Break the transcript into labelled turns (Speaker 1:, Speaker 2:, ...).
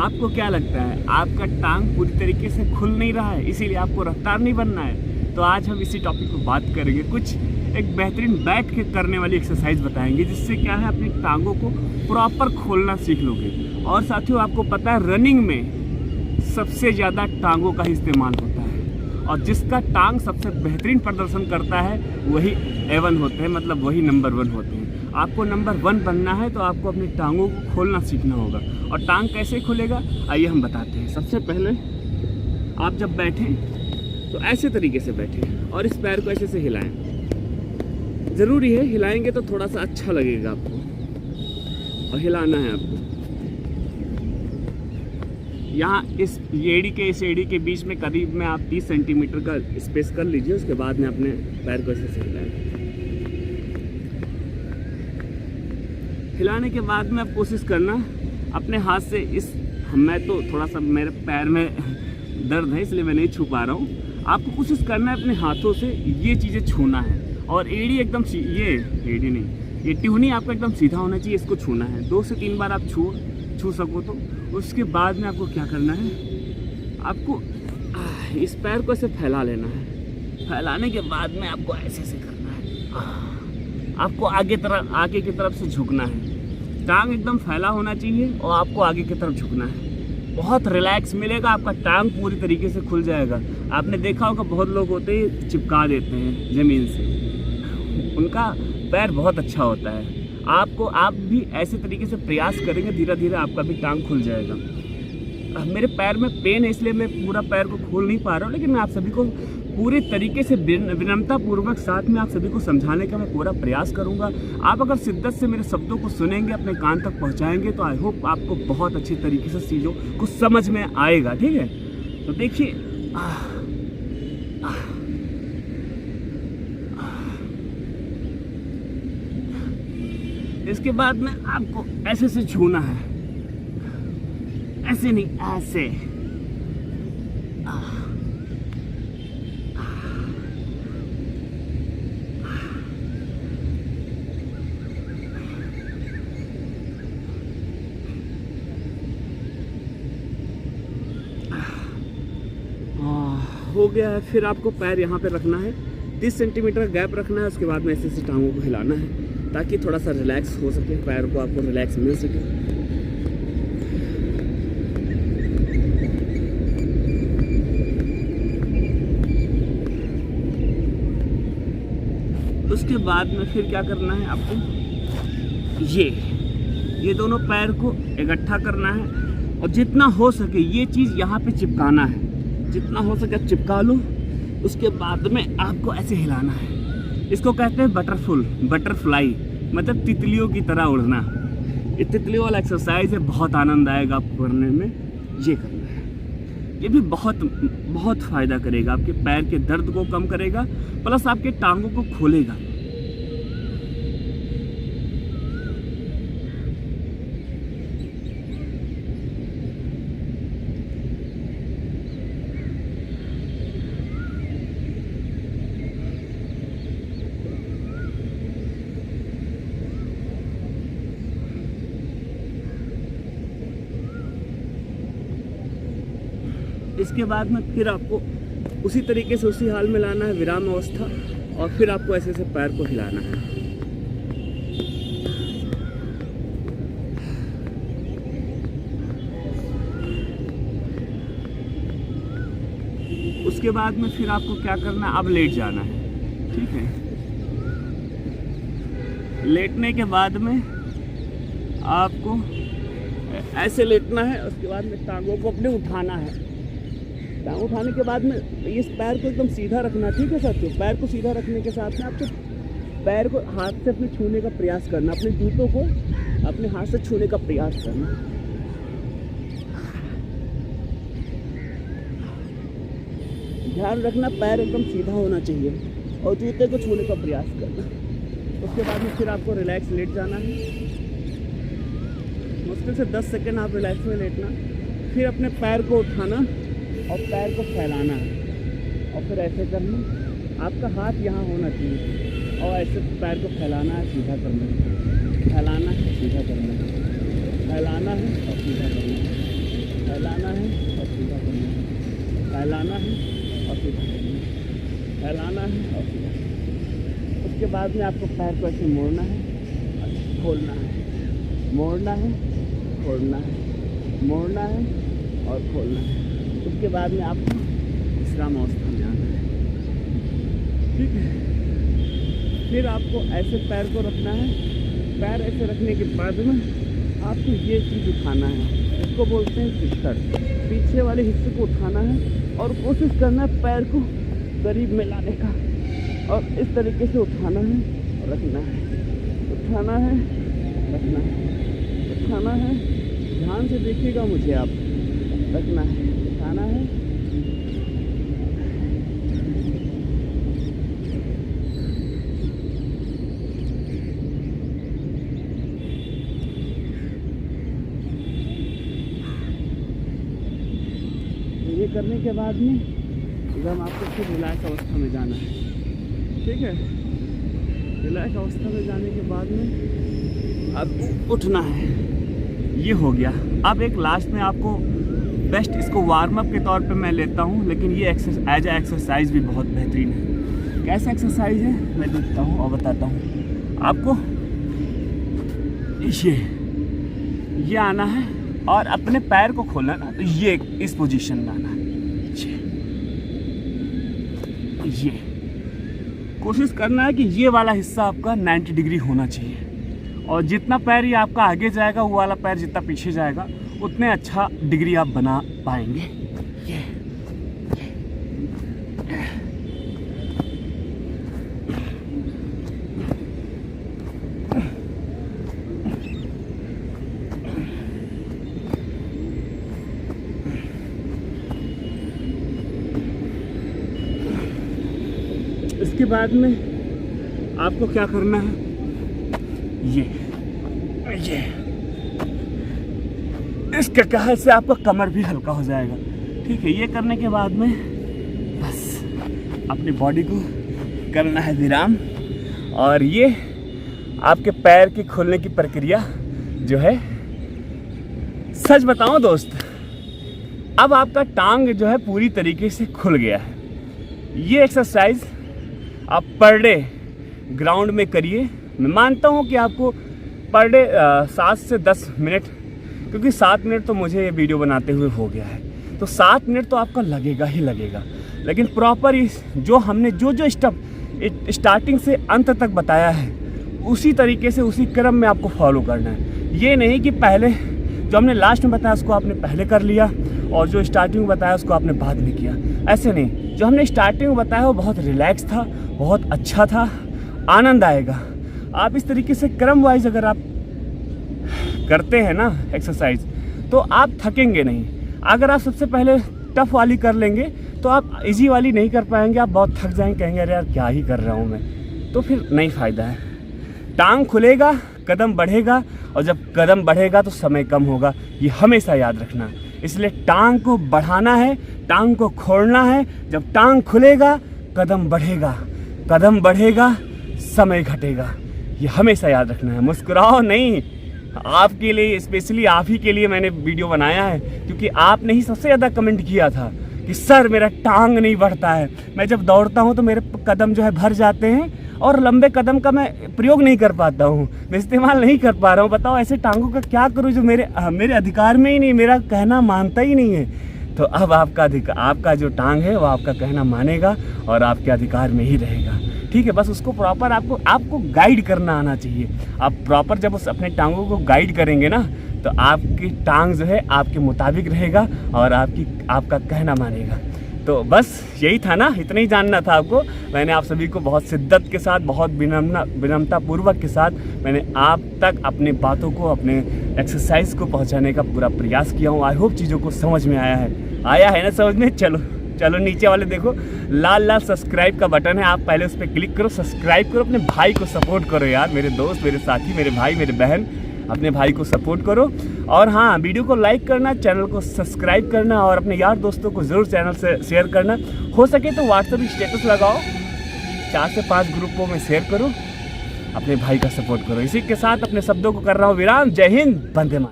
Speaker 1: आपको क्या लगता है आपका टांग पूरी तरीके से खुल नहीं रहा है, इसीलिए आपको रफ्तार नहीं बनना है? तो आज हम इसी टॉपिक पर बात करेंगे। कुछ एक बेहतरीन बैठ के करने वाली एक्सरसाइज बताएंगे, जिससे क्या है अपनी टांगों को प्रॉपर खोलना सीख लोगे। और साथियों, आपको पता है रनिंग में सबसे ज़्यादा टांगों का इस्तेमाल होता है, और जिसका टांग सबसे बेहतरीन प्रदर्शन करता है वही A1 होते हैं, मतलब वही नंबर 1 होते हैं। आपको नंबर 1 बनना है तो आपको अपनी टांगों को खोलना सीखना होगा। और टांग कैसे खुलेगा आइए हम बताते हैं। सबसे पहले आप जब बैठें तो ऐसे तरीके से बैठें और इस पैर को ऐसे से हिलाएं। ज़रूरी है, हिलाएंगे तो थोड़ा सा अच्छा लगेगा आपको, और हिलाना है आपको। यहाँ इस एड़ी के बीच में करीब में आप 30 सेंटीमीटर का स्पेस कर लीजिए। उसके बाद में अपने पैर को ऐसे से हिलाएं। हिलाने के बाद में आप कोशिश करना अपने हाथ से मैं तो थोड़ा सा मेरे पैर में दर्द है इसलिए मैं नहीं छू पा रहा हूँ। आपको कोशिश करना है अपने हाथों से ये चीज़ें छूना है, और एड़ी एकदम ये टुहनी आपका एकदम सीधा होना चाहिए, इसको छूना है। 2 से 3 बार आप छू सको तो। उसके बाद में आपको क्या करना है, आपको इस पैर को ऐसे फैला लेना है। फैलाने के बाद में आपको ऐसे से करना है, आपको आगे की तरफ से झुकना है। टांग एकदम फैला होना चाहिए और आपको आगे की तरफ झुकना है। बहुत रिलैक्स मिलेगा, आपका टांग पूरी तरीके से खुल जाएगा। आपने देखा होगा बहुत लोग होते हैं चिपका देते हैं ज़मीन से, उनका पैर बहुत अच्छा होता है। आप भी ऐसे तरीके से प्रयास करेंगे, धीरे धीरे आपका भी टांग खुल जाएगा। मेरे पैर में पेन है इसलिए मैं पूरा पैर को खोल नहीं पा रहा हूँ, लेकिन मैं आप सभी को पूरे तरीके से विनम्रता पूर्वक साथ में आप सभी को समझाने का मैं पूरा प्रयास करूंगा। आप अगर शिद्दत से मेरे शब्दों को सुनेंगे, अपने कान तक पहुंचाएंगे, तो आई होप आपको बहुत अच्छी तरीके से चीज़ों को समझ में आएगा। ठीक है, तो देखिए इसके बाद में आपको ऐसे से छूना है, ऐसे नहीं, ऐसे। हो गया है। फिर आपको पैर यहाँ पे रखना है, 30 सेंटीमीटर गैप रखना है। उसके बाद में ऐसे टांगों को हिलाना है ताकि थोड़ा सा रिलैक्स हो सके, पैर को आपको रिलैक्स मिल सके। उसके बाद में फिर क्या करना है आपको, ये दोनों पैर को इकट्ठा करना है, और जितना हो सके ये चीज़ यहाँ पे चिपकाना है। जितना हो सके चिपका लो। उसके बाद में आपको ऐसे हिलाना है। इसको कहते हैं बटरफ्लाई, मतलब तितलियों की तरह उड़ना। ये तितलियों वाला एक्सरसाइज है, बहुत आनंद आएगा आपको करने में। ये करना है, ये भी बहुत फ़ायदा करेगा, आपके पैर के दर्द को कम करेगा, प्लस आपके टांगों को खोलेगा। इसके बाद में फिर आपको उसी तरीके से उसी हाल में लाना है, विराम अवस्था, और फिर आपको ऐसे से पैर को हिलाना है। उसके बाद में फिर आपको क्या करना है, अब लेट जाना है। ठीक है, लेटने के बाद में आपको ऐसे लेटना है। उसके बाद में टांगों को अपने उठाना है। टांग उठाने के बाद में इस पैर को एकदम सीधा रखना। ठीक है साथियों, पैर को सीधा रखने के साथ में आपको पैर को हाथ से अपने छूने का प्रयास करना, अपने जूतों को अपने हाथ से छूने का प्रयास करना। ध्यान रखना पैर एकदम सीधा होना चाहिए, और जूते को छूने का प्रयास करना। उसके बाद में फिर आपको रिलैक्स लेट जाना है। मुश्किल से 10 सेकेंड आप रिलैक्स में लेटना। फिर अपने पैर को उठाना और पैर को फैलाना है, और फिर ऐसे करना। आपका हाथ यहाँ होना चाहिए, और ऐसे पैर को फैलाना है, सीधा करना है, फैलाना है, सीधा करना है, फैलाना है और सीधा करना है। फैलाना है और फिर फैलाना है और फिर उसके बाद में आपको पैर को ऐसे मोड़ना है और खोलना है, मोड़ना है, खोलना है, मोड़ना है और खोलना है। उसके बाद में आपको विश्राम अवस्था में आना है, ठीक है। फिर आपको ऐसे पैर को रखना है। पैर ऐसे रखने के बाद में आपको ये चीज़ उठाना है, इसको बोलते हैं शिखर। पीछे वाले हिस्से को उठाना है और कोशिश करना है पैर को करीब में लाने का, और इस तरीके से उठाना है और रखना है, उठाना है, रखना है, उठाना है। ध्यान से देखिएगा मुझे, आप रखना है, उठाना है, ये करने के बाद में एकदम आपको फिर रिलैक्स अवस्था में जाना है, ठीक है। रिलैक्स अवस्था में जाने के बाद में अब उठना है। ये हो गया। अब एक लास्ट में आपको बेस्ट इसको वार्म अप के तौर पे मैं लेता हूँ, लेकिन ये एज ए एक्सरसाइज भी बहुत बेहतरीन है। कैसा एक्सरसाइज है मैं देखता हूँ और बताता हूँ आपको। ये आना है और अपने पैर को खोलना ना, तो ये इस पोजीशन में आना है। ये कोशिश करना है कि ये वाला हिस्सा आपका 90 डिग्री होना चाहिए, और जितना पैर ये आपका आगे जाएगा वो वाला पैर जितना पीछे जाएगा उतने अच्छा डिग्री आप बना पाएंगे। ये इसके बाद में आपको क्या करना है, ये इसके कहने से आपका कमर भी हल्का हो जाएगा, ठीक है। ये करने के बाद में बस अपनी बॉडी को करना है विराम, और ये आपके पैर की खोलने की प्रक्रिया जो है, सच बताऊं दोस्त, अब आपका टांग जो है पूरी तरीके से खुल गया है। ये एक्सरसाइज आप पर डे ग्राउंड में करिए। मैं मानता हूँ कि आपको पर डे 7 से 10 मिनट, क्योंकि 7 मिनट तो मुझे ये वीडियो बनाते हुए हो गया है, तो 7 मिनट तो आपका लगेगा ही लगेगा। लेकिन प्रॉपर इस जो हमने जो स्टेप स्टार्टिंग से अंत तक बताया है, उसी तरीके से उसी क्रम में आपको फॉलो करना है। ये नहीं कि पहले जो हमने लास्ट में बताया उसको आपने पहले कर लिया और जो स्टार्टिंग में बताया उसको आपने बाद में किया, ऐसे नहीं। जो हमने स्टार्टिंग में बताया वो बहुत रिलैक्स था, बहुत अच्छा था, आनंद आएगा। आप इस तरीके से क्रम वाइज अगर आप करते हैं ना एक्सरसाइज, तो आप थकेंगे नहीं। अगर आप सबसे पहले टफ वाली कर लेंगे तो आप इजी वाली नहीं कर पाएंगे, आप बहुत थक जाएंगे, कहेंगे अरे यार क्या ही कर रहा हूँ मैं, तो फिर नहीं फ़ायदा है। टांग खुलेगा, कदम बढ़ेगा, और जब कदम बढ़ेगा तो समय कम होगा, ये हमेशा याद रखना। इसलिए टांग को बढ़ाना है, टांग को खोलना है। जब टांग खुलेगा कदम बढ़ेगा, कदम बढ़ेगा समय घटेगा, ये हमेशा याद रखना है। मुस्कुराओ नहीं, आपके लिए स्पेशली आप ही के लिए मैंने वीडियो बनाया है, क्योंकि आपने ही सबसे ज़्यादा कमेंट किया था कि सर मेरा टांग नहीं बढ़ता है, मैं जब दौड़ता हूँ तो मेरे कदम जो है भर जाते हैं और लंबे कदम का मैं प्रयोग नहीं कर पाता हूँ, मैं इस्तेमाल नहीं कर पा रहा हूँ। बताओ ऐसे टांगों का क्या करूँ जो मेरे अधिकार में ही नहीं, मेरा कहना मानता ही नहीं है। तो अब आपका जो टांग है वो आपका कहना मानेगा और आपके अधिकार में ही रहेगा, ठीक है। बस उसको प्रॉपर आपको गाइड करना आना चाहिए। आप प्रॉपर जब उस अपने टांगों को गाइड करेंगे ना, तो आपकी टांग जो है आपके मुताबिक रहेगा और आपका कहना मानेगा। तो बस यही था ना, इतना ही जानना था आपको। मैंने आप सभी को बहुत शिद्दत के साथ, बहुत विनम्रतापूर्वक के साथ मैंने आप तक अपनी बातों को, अपने एक्सरसाइज को पहुंचाने का पूरा प्रयास किया हूं। आई होप चीज़ों को समझ में आया है ना समझ में। चलो नीचे वाले देखो लाल सब्सक्राइब का बटन है, आप पहले उस पर क्लिक करो, सब्सक्राइब करो, अपने भाई को सपोर्ट करो यार, मेरे दोस्त, मेरे साथी, मेरे भाई, मेरे बहन, अपने भाई को सपोर्ट करो। और हाँ, वीडियो को लाइक करना, चैनल को सब्सक्राइब करना और अपने यार दोस्तों को ज़रूर चैनल से शेयर करना। हो सके तो व्हाट्सएप स्टेटस लगाओ, 4 से 5 ग्रुपों में शेयर करो, अपने भाई का सपोर्ट करो। इसी के साथ अपने शब्दों को कर रहा हूँ विराम। जय हिंद, वंदे मातरम।